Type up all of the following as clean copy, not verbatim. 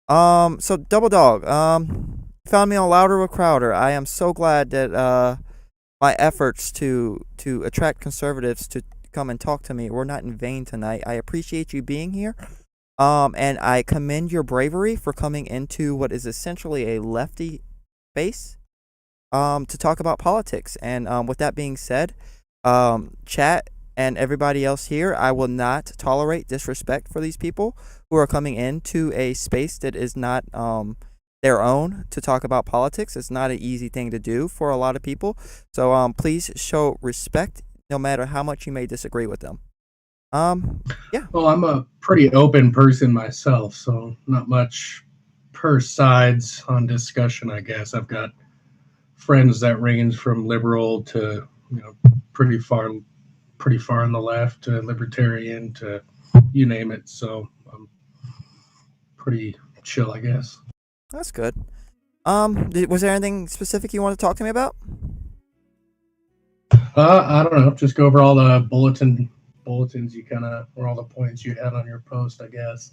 So Double Dog, found me on Louder with Crowder. I am so glad that my efforts to attract conservatives to come and talk to me were not in vain tonight. I appreciate you being here. And I commend your bravery for coming into what is essentially a lefty space to talk about politics. And with that being said, chat and everybody else here, I will not tolerate disrespect for these people who are coming into a space that is not their own to talk about politics. It's not an easy thing to do for a lot of people. So please show respect no matter how much you may disagree with them. Yeah. Well, I'm a pretty open person myself, so not much per sides on discussion, I guess. I've got friends that range from liberal to, pretty far on the left to libertarian to you name it. So I'm pretty chill, I guess. That's good. Was there anything specific you want to talk to me about? I don't know. Just go over all the bulletins you kind of, or all the points you had on your post, I guess.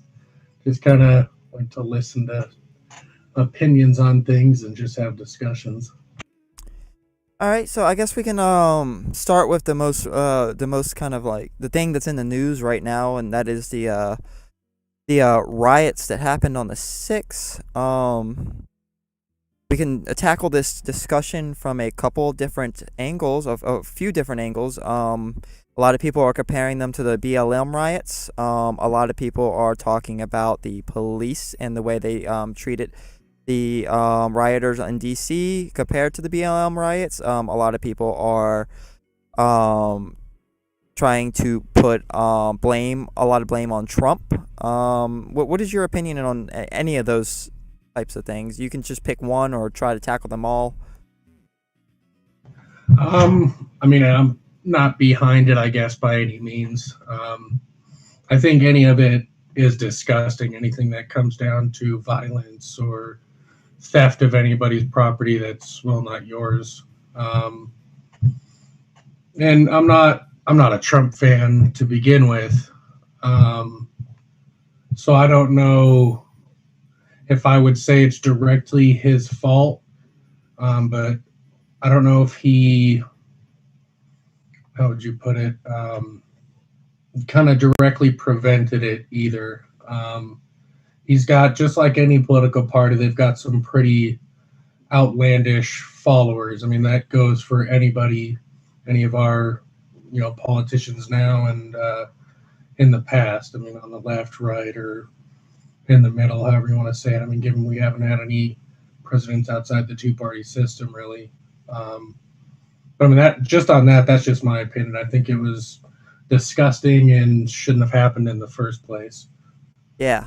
Just kind of like to listen to opinions on things and just have discussions. All right, so I guess we can start with the most kind of like the thing that's in the news right now, and that is the riots that happened on the 6th. We can tackle this discussion from a couple different angles, of a few different angles. A lot of people are comparing them to the BLM riots. A lot of people are talking about the police and the way they treated the rioters in DC compared to the BLM riots. A lot of people are trying to put a lot of blame on Trump. What is your opinion on any of those types of things? You can just pick one or try to tackle them all. I mean, I'm not behind it, I guess, by any means. I think any of it is disgusting. Anything that comes down to violence or theft of anybody's property that's, well, not yours. And I'm not a Trump fan to begin with. So I don't know if I would say it's directly his fault. But I don't know if how would you put it, kind of directly prevented it either. He's got, just like any political party, they've got some pretty outlandish followers. I mean, that goes for anybody, any of our, politicians now and in the past. I mean, on the left, right, or in the middle, however you want to say it. I mean, given we haven't had any presidents outside the two-party system, really. But I mean, that's just my opinion. I think it was disgusting and shouldn't have happened in the first place. Yeah.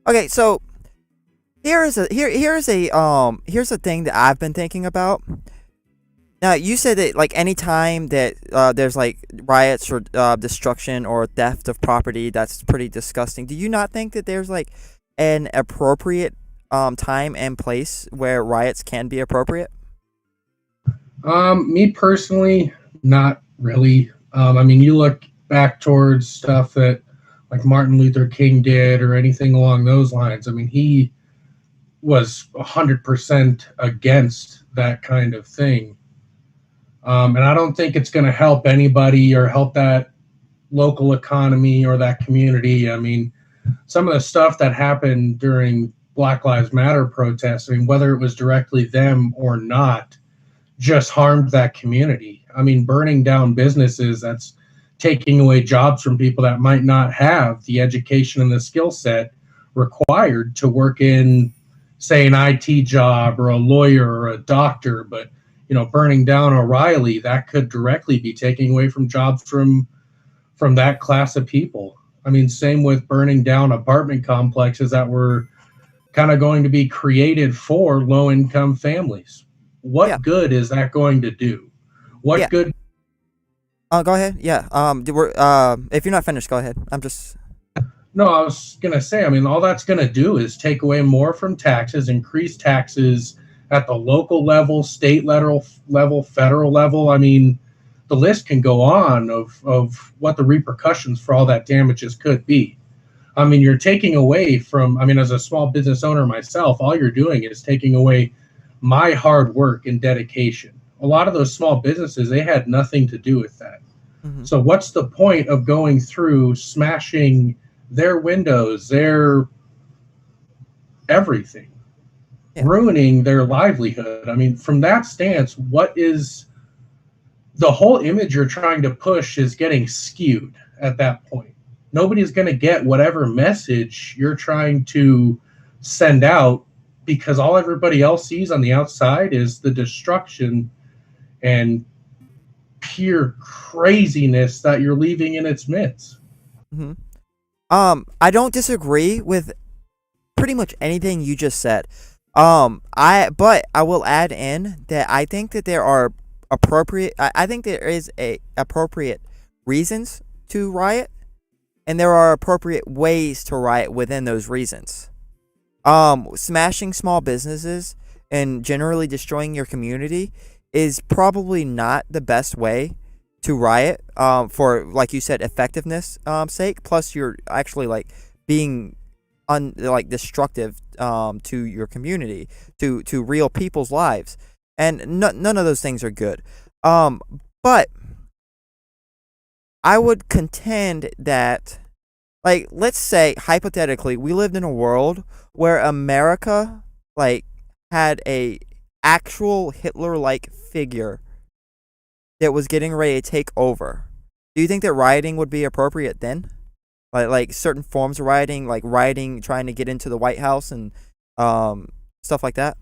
Okay, so here's a thing that I've been thinking about. Now, you said that like any time that there's like riots or destruction or theft of property, that's pretty disgusting. Do you not think that there's like an appropriate time and place where riots can be appropriate? Me personally, not really. I mean, you look back towards stuff that like Martin Luther King did or anything along those lines. I mean, he was 100% against that kind of thing. And I don't think it's going to help anybody or help that local economy or that community. I mean, some of the stuff that happened during Black Lives Matter protests, I mean, whether it was directly them or not, just harmed that community. I mean, burning down businesses, that's taking away jobs from people that might not have the education and the skill set required to work in, say, an IT job or a lawyer or a doctor. But, burning down O'Reilly, that could directly be taking away from jobs from that class of people. I mean, same with burning down apartment complexes that were kind of going to be created for low-income families. Yeah. What good is that going to do? Yeah. What good? Go ahead. Yeah. If you're not finished, go ahead. I'm just. No, I was going to say, I mean, all that's going to do is take away more from taxes, increase taxes at the local level, state level, federal level. I mean, the list can go on of what the repercussions for all that damages could be. I mean, you're taking away from, I mean, as a small business owner myself, all you're doing is taking away my hard work and dedication. A lot of those small businesses, they had nothing to do with that. Mm-hmm. So what's the point of going through smashing their windows, their everything, Yeah. ruining their livelihood? I mean, from that stance, what is the whole image you're trying to push is getting skewed at that point. Nobody's going to get whatever message you're trying to send out because all everybody else sees on the outside is the destruction and pure craziness that you're leaving in its midst. Mm-hmm. I don't disagree with pretty much anything you just said. But I will add in that I think that there are appropriate. I think there is a appropriate reasons to riot, and there are appropriate ways to riot within those reasons. Smashing small businesses and generally destroying your community is probably not the best way to riot. For like you said, effectiveness sake. Plus, you're actually like being like destructive to your community, to real people's lives, and none of those things are good. But I would contend that, like, let's say hypothetically, we lived in a world where America like had a actual Hitler-like figure that was getting ready to take over. Do you think that rioting would be appropriate then? Like certain forms of rioting, like rioting, trying to get into the White House and stuff like that.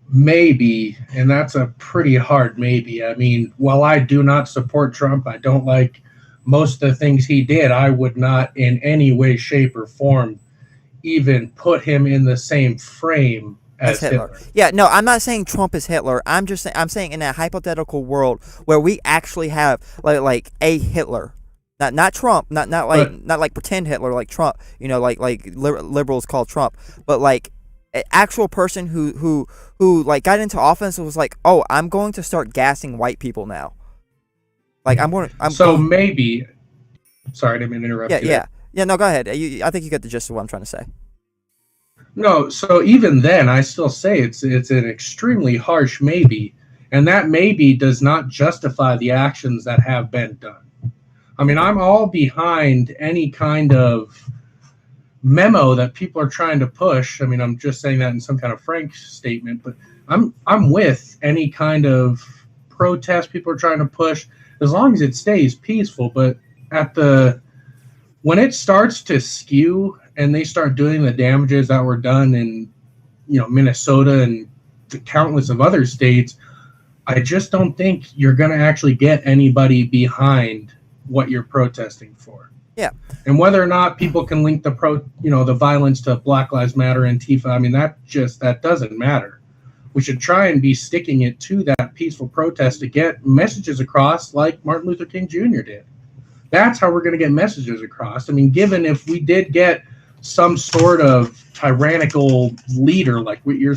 Maybe, and that's a pretty hard maybe. I mean, while I do not support Trump, I don't like most of the things he did. I would not in any way, shape, or form even put him in the same frame As as Hitler. Hitler. Yeah, no, I'm not saying Trump is Hitler. I'm saying in a hypothetical world where we actually have like a Hitler. Not Trump, But not like pretend Hitler like Trump, like liberals call Trump, but like an actual person who like got into office and was like, "Oh, I'm going to start gassing white people now." Like I'm so going. maybe, sorry, I didn't mean to Yeah, interrupt you yeah. there. Yeah, no, go ahead. I think you get the gist of what I'm trying to say. No, so even then, I still say it's an extremely harsh maybe, and that maybe does not justify the actions that have been done. I mean, Okay. I'm all behind any kind of memo that people are trying to push. I mean, I'm just saying that in some kind of frank statement, but I'm with any kind of protest people are trying to push as long as it stays peaceful. But at the when it starts to skew and they start doing the damages that were done in Minnesota and the countless of other states, I just don't think you're going to actually get anybody behind what you're protesting for. Yeah. And whether or not people can link the violence to Black Lives Matter, Antifa, I mean, that doesn't matter. We should try and be sticking it to that peaceful protest to get messages across like Martin Luther King Jr. did. That's how we're going to get messages across. I mean, given if we did get some sort of tyrannical leader like what you're,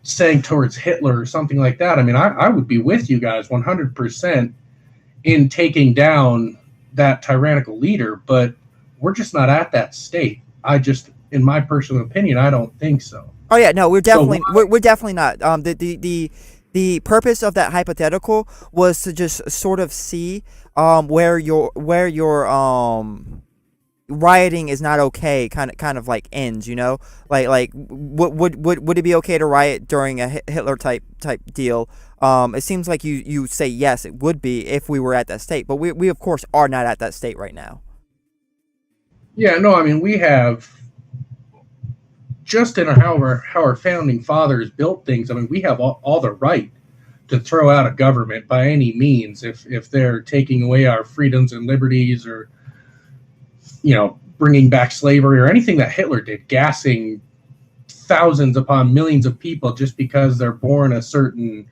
saying towards Hitler or something like that, I mean, I would be with you guys 100% in taking down that tyrannical leader, but we're just not at that state. In my personal opinion, I don't think so. Oh yeah, no, So we're definitely not. The purpose of that hypothetical was to just sort of see where your rioting is not okay, kind of like ends, like would it be okay to riot during a Hitler type deal? It seems like you say yes, it would be if we were at that state, but we of course are not at that state right now. yeah, no, I mean, we have just in how our founding fathers built things. I mean, we have all the right to throw out a government by any means if they're taking away our freedoms and liberties, or bringing back slavery or anything that Hitler did, gassing thousands upon millions of people just because they're born a certain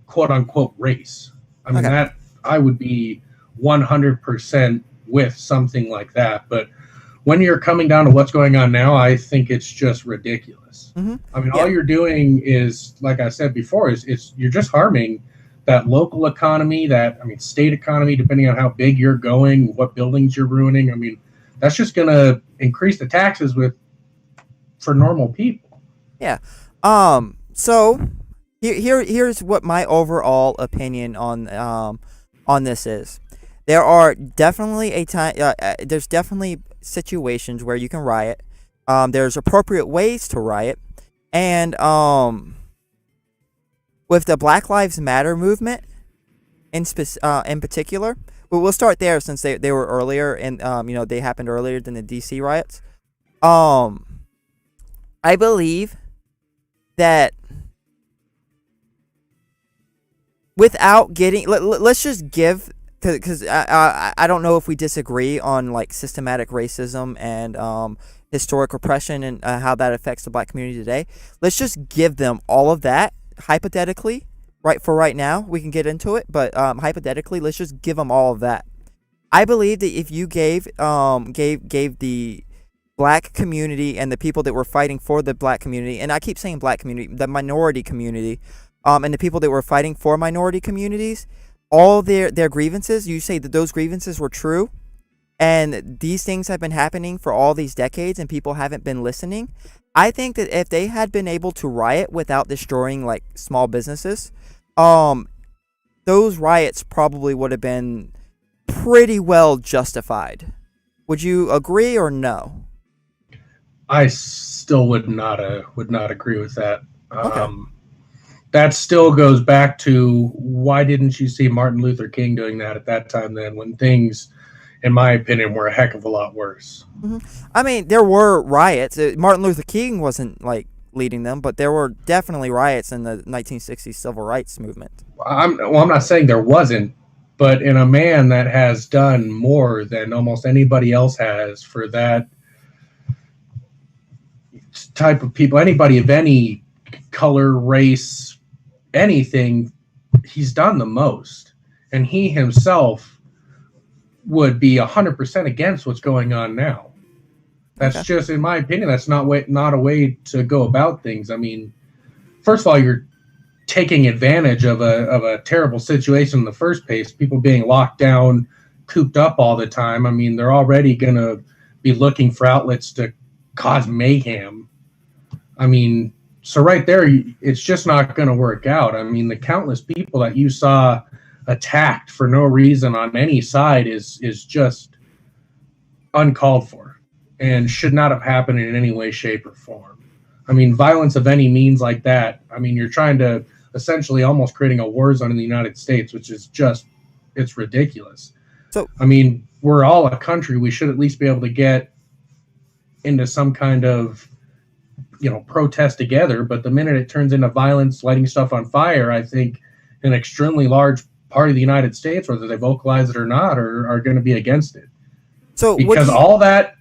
quote unquote race. I mean, Okay. that I would be 100% with something like that. But when you're coming down to what's going on now, I think it's just ridiculous. Mm-hmm. I mean, Yeah. all you're doing is, like I said before, is you're just harming that local economy, that, I mean, state economy, depending on how big you're going, what buildings you're ruining. I mean, that's just going to increase the taxes with for normal people. Yeah. So here's what my overall opinion on this is. There are definitely a time. There's definitely situations where you can riot. There's appropriate ways to riot, and with the Black Lives Matter movement in particular, we'll start there since they were earlier and they happened earlier than the DC riots. Um, I believe that without getting let's just give, because I don't know if we disagree on like systematic racism and historic repression and how that affects the black community today. Let's just give them all of that hypothetically, right? For right now, we can get into it, but hypothetically, let's just give them all of that. I believe that if you gave the black community and the people that were fighting for the black community, and I keep saying black community, the minority community, and the people that were fighting for minority communities, all their grievances, you say that those grievances were true, and these things have been happening for all these decades, and people haven't been listening. I think that if they had been able to riot without destroying like small businesses, those riots probably would have been pretty well justified. Would you agree or no? I still would not agree with that. Okay. That still goes back to, why didn't you see Martin Luther King doing that at that time then, when things, in my opinion, were a heck of a lot worse? I mean, there were riots. Martin Luther King wasn't like leading them, but there were definitely riots in the 1960s civil rights movement. I'm not saying there wasn't, but in a man that has done more than almost anybody else has for that type of people, anybody of any color, race, anything, he's done the most. And he himself would be 100% against what's going on now. That's Okay. just, in my opinion, that's not a way to go about things. I mean, first of all, you're taking advantage of a terrible situation in the first place. People being locked down, cooped up all the time. I mean, they're already going to be looking for outlets to cause mayhem. I mean, so right there, it's just not going to work out. I mean, the countless people that you saw attacked for no reason on any side is just uncalled for and should not have happened in any way, shape, or form. I mean, violence of any means like that, I mean, you're trying to essentially almost creating a war zone in the United States, which is just, it's ridiculous. So I mean, we're all a country. We should at least be able to get into some kind of, protest together. But the minute it turns into violence, lighting stuff on fire, I think an extremely large part of the United States, whether they vocalize it or not, are going to be against it. so what do Because you all that,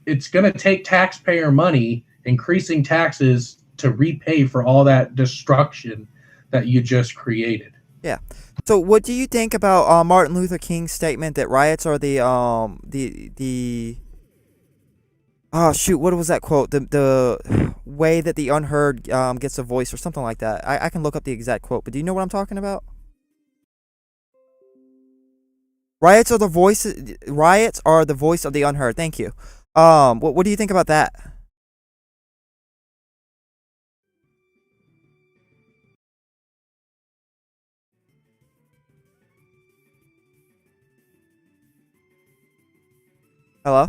it's going to take taxpayer money, increasing taxes to repay for all that destruction that you just created. Yeah. So what do you think about Martin Luther King's statement that riots are the oh shoot, what was that quote? The way that the unheard gets a voice, or something like that. I can look up the exact quote, but do you know what I'm talking about? Riots are the voice of the unheard. Thank you. What do you think about that? Hello?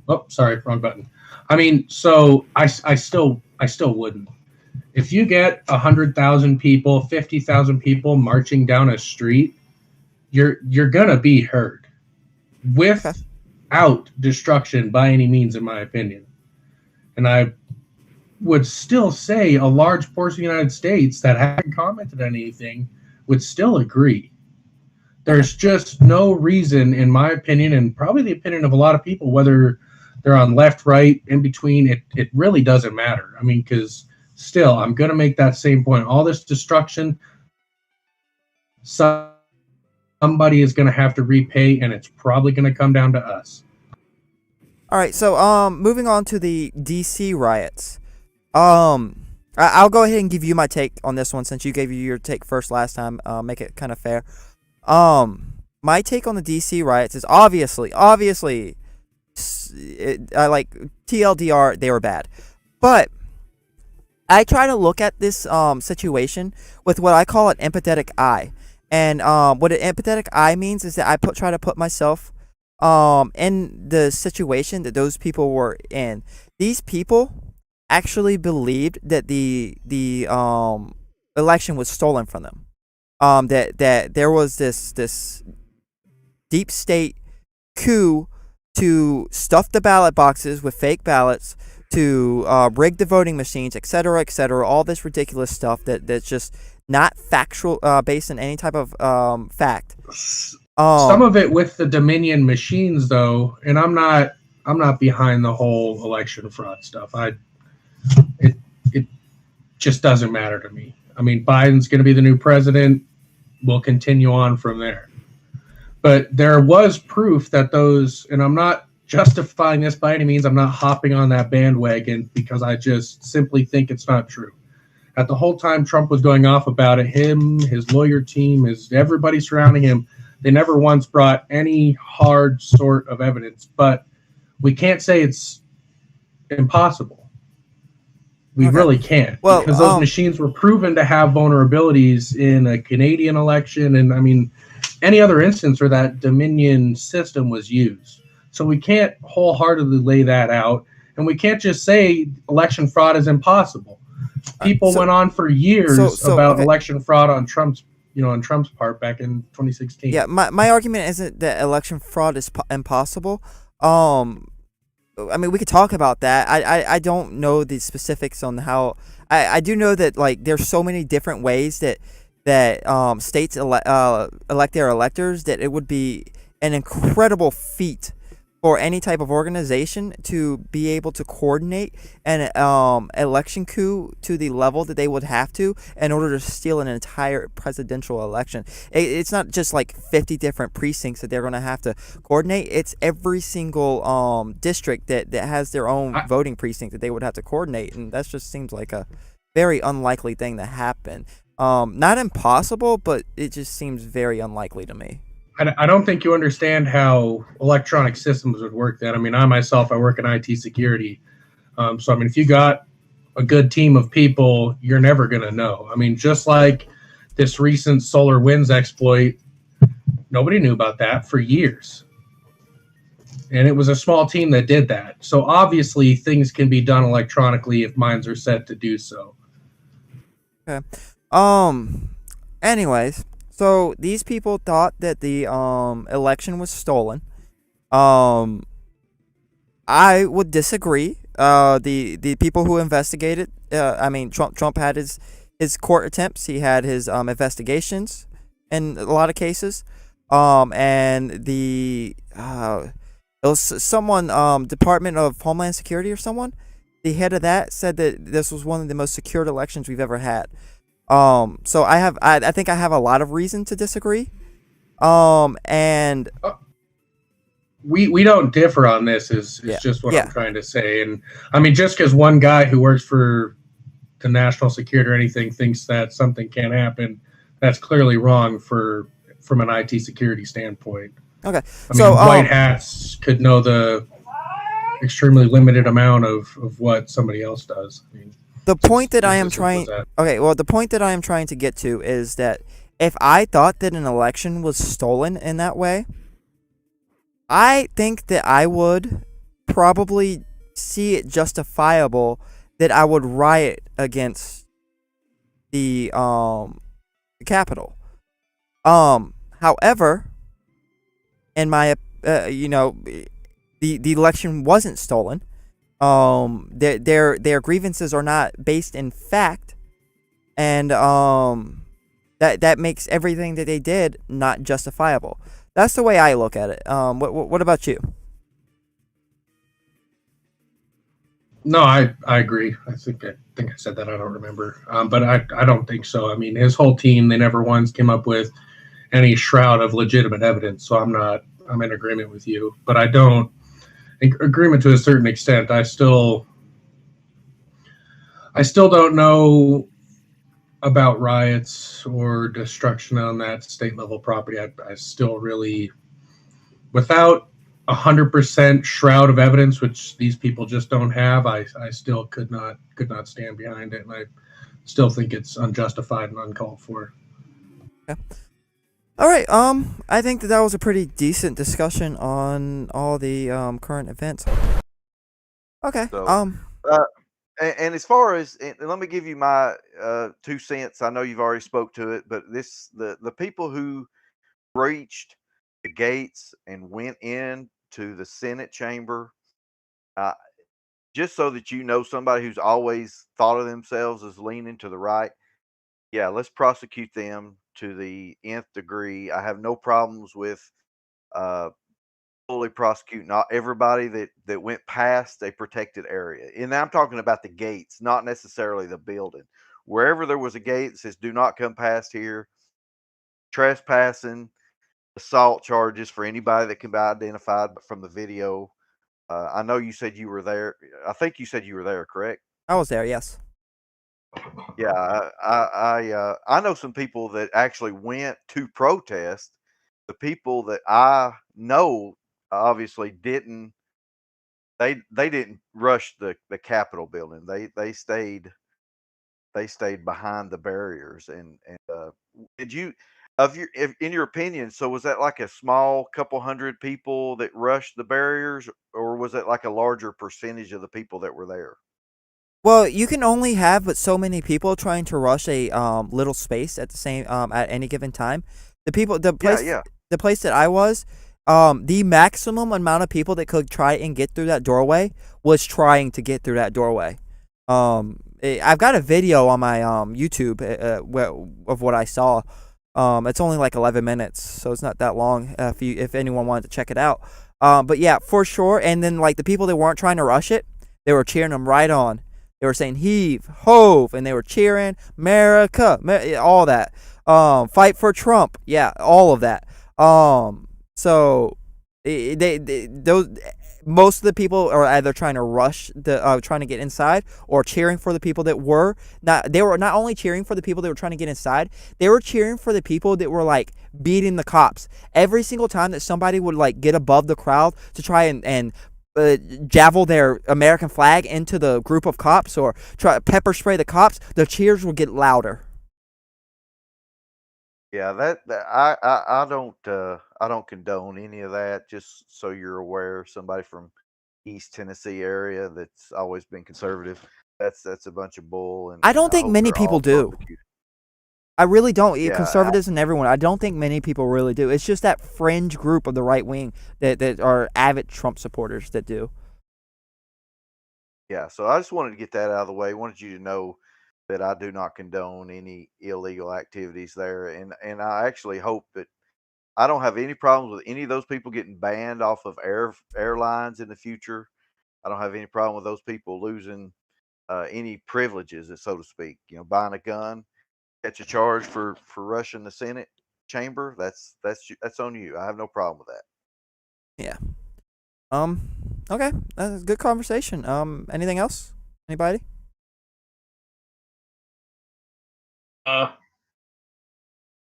Oh, sorry, wrong button. I mean, so I still wouldn't. If you get 100,000 people, 50,000 people marching down a street, you're gonna be heard Okay. without destruction by any means, in my opinion. And I would still say a large portion of the United States that haven't commented on anything would still agree. Okay. There's just no reason, in my opinion, and probably the opinion of a lot of people, whether they're on left, right, in between, it really doesn't matter. I mean, because still, I'm going to make that same point. All this destruction, somebody is going to have to repay, and it's probably going to come down to us. All right. So moving on to the DC riots. Um I'll go ahead and give you my take on this one since you gave you your take first last time. Make it kind of fair. My take on the DC riots is obviously, I like TLDR. They were bad, but I try to look at this situation with what I call an empathetic eye, and what an empathetic eye means is that try to put myself in the situation that those people were in. These people actually believed that the election was stolen from them. That there was this deep state coup to stuff the ballot boxes with fake ballots, to rig the voting machines, etc., etc. All this ridiculous stuff that's just not factual, based on any type of fact. Some of it with the Dominion machines, though, and I'm not behind the whole election fraud stuff. It just doesn't matter to me. I mean, Biden's going to be the new president. We'll continue on from there. But there was proof that those, and I'm not justifying this by any means. I'm not hopping on that bandwagon because I just simply think it's not true. At the whole time Trump was going off about it, him, his lawyer team, everybody surrounding him, they never once brought any hard sort of evidence. But we can't say it's impossible. We really can't, because those machines were proven to have vulnerabilities in a Canadian election, and I mean, any other instance where that Dominion system was used. So we can't wholeheartedly lay that out, and we can't just say election fraud is impossible. People went on for years about election fraud on Trump's part back in 2016. Yeah, my argument isn't that election fraud is impossible. I mean, we could talk about that. I don't know the specifics on how. I do know that like there's so many different ways that states elect their electors that it would be an incredible feat for any type of organization to be able to coordinate an election coup to the level that they would have to in order to steal an entire presidential election. It's not just like 50 different precincts that they're going to have to coordinate. It's every single district that has their own voting precinct that they would have to coordinate, and that just seems like a very unlikely thing to happen. Not impossible, but it just seems very unlikely to me. I don't think you understand how electronic systems would work. That I mean, I work in IT security. So I mean, if you got a good team of people, you're never going to know. I mean, just like this recent SolarWinds exploit, nobody knew about that for years. And it was a small team that did that. So obviously things can be done electronically if minds are set to do so. Okay. Anyways, so these people thought that the election was stolen. I would disagree. The people who investigated, I mean, Trump had his court attempts. He had his investigations in a lot of cases. And it was someone, Department of Homeland Security or someone, the head of that said that this was one of the most secured elections we've ever had. So I think I have a lot of reason to disagree. And we don't differ on this is just what I'm trying to say. And I mean, just because one guy who works for the national security or anything thinks that something can't happen, that's clearly wrong from an IT security standpoint. Okay. I mean, white hats could know the extremely limited amount of what somebody else does. I mean, the point that I am trying to get to is that if I thought that an election was stolen in that way, I think that I would probably see it justifiable that I would riot against the Capitol. However, in my the election wasn't stolen. Their grievances are not based in fact, and that makes everything that they did not justifiable. That's the way I look at it. What about you? No, I agree. I think I said that. I don't remember. But I don't think so. I mean, his whole team, they never once came up with any shroud of legitimate evidence. So I'm in agreement with you. But I don't agreement to a certain extent. I still don't know about riots or destruction on that state level property. I still really, without 100% shroud of evidence, which these people just don't have, I still could not stand behind it, and I still think it's unjustified and uncalled for. Okay. All right. I think that was a pretty decent discussion on all the current events. Okay. So, uh, and as far as, and let me give you my 2 cents. I know you've already spoke to it, but the people who breached the gates and went in to the Senate chamber, uh, just so that you know, somebody who's always thought of themselves as leaning to the right. Yeah, let's prosecute them to the nth degree. I have no problems with uh, fully prosecute not everybody that went past a protected area. And I'm talking about the gates, not necessarily the building. Wherever there was a gate that says "Do not come past here," trespassing, assault charges for anybody that can be identified from the video. I know you said you were there. I think you said you were there, correct? I was there. Yes. Yeah, I know some people that actually went to protest. The people that I know obviously didn't. They didn't rush the Capitol building. They stayed behind the barriers. And did you, in your opinion? So was that like a small couple hundred people that rushed the barriers, or was it like a larger percentage of the people that were there? Well, you can only have but so many people trying to rush a little space at the same at any given time. Yeah, yeah. The place that I was, the maximum amount of people that could try and get through that doorway was trying to get through that doorway. I've got a video on my YouTube of what I saw. It's only like 11 minutes, so it's not that long. If anyone wanted to check it out, but yeah, for sure. And then like the people that weren't trying to rush it, they were cheering them right on. They were saying heave, hove, and they were cheering America, all that. Fight for Trump, yeah, all of that. So those most of the people are either trying to rush trying to get inside, or cheering for the people that were not. They were not only cheering for the people that were trying to get inside, they were cheering for the people that were like beating the cops. Every single time that somebody would like get above the crowd to try and javel their American flag into the group of cops or try pepper spray the cops, the cheers will get louder. Yeah, I don't condone any of that. Just so you're aware, somebody from East Tennessee area that's always been conservative. That's a bunch of bull, and I and don't I think hope many they're people all do. prosecuted. I really don't. Yeah, Conservatives and everyone. I don't think many people really do. It's just that fringe group of the right wing that are avid Trump supporters that do. yeah. So I just wanted to get that out of the way. Wanted you to know that I do not condone any illegal activities there, and I actually hope that I don't have any problems with any of those people getting banned off of airlines in the future. I don't have any problem with those people losing any privileges, so to speak. Buying a gun, catch a charge for rushing the Senate chamber. That's on you. I have no problem with that. Yeah. Um. Okay. That's a good conversation. Anything else? Anybody? Uh,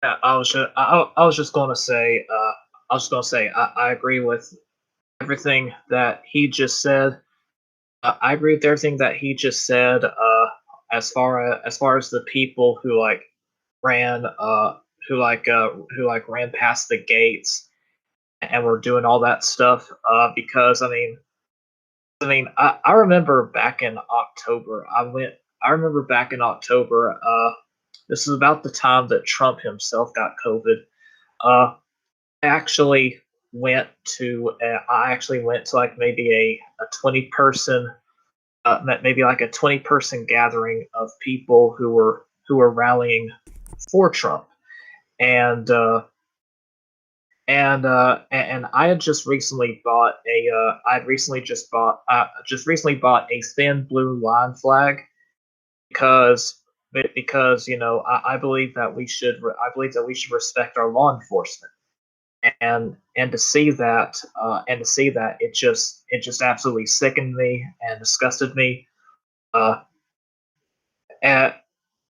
yeah, I was just going to say, I agree with everything that he just said. I agree with everything that he just said. As far as the people who like ran, who ran past the gates and were doing all that stuff. Because I remember back in October. I remember back in October. This is about the time that Trump himself got COVID. Uh, I actually I actually went to like maybe a 20 person, maybe like a 20 person gathering of people who were rallying for Trump. And I had just recently bought a I'd recently just recently bought a thin blue line flag because I believe that we should respect our law enforcement. And to see that, it just absolutely sickened me and disgusted me. uh And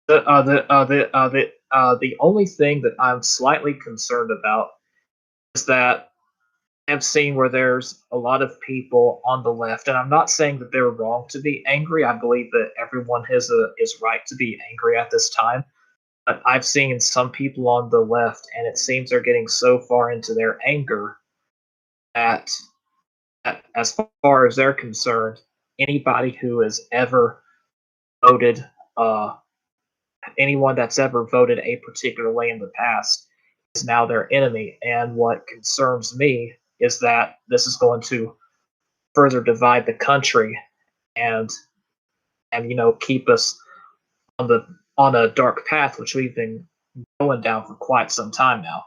the only thing that I'm slightly concerned about is that I've seen where there's a lot of people on the left, and I'm not saying that they're wrong to be angry. I believe that everyone is right to be angry at this time. But I've seen some people on the left, and it seems they're getting so far into their anger that, as far as they're concerned, anybody who has ever voted, anyone that's ever voted a particular way in the past, is now their enemy. And what concerns me is that this is going to further divide the country and keep us on a dark path, which we've been going down for quite some time now.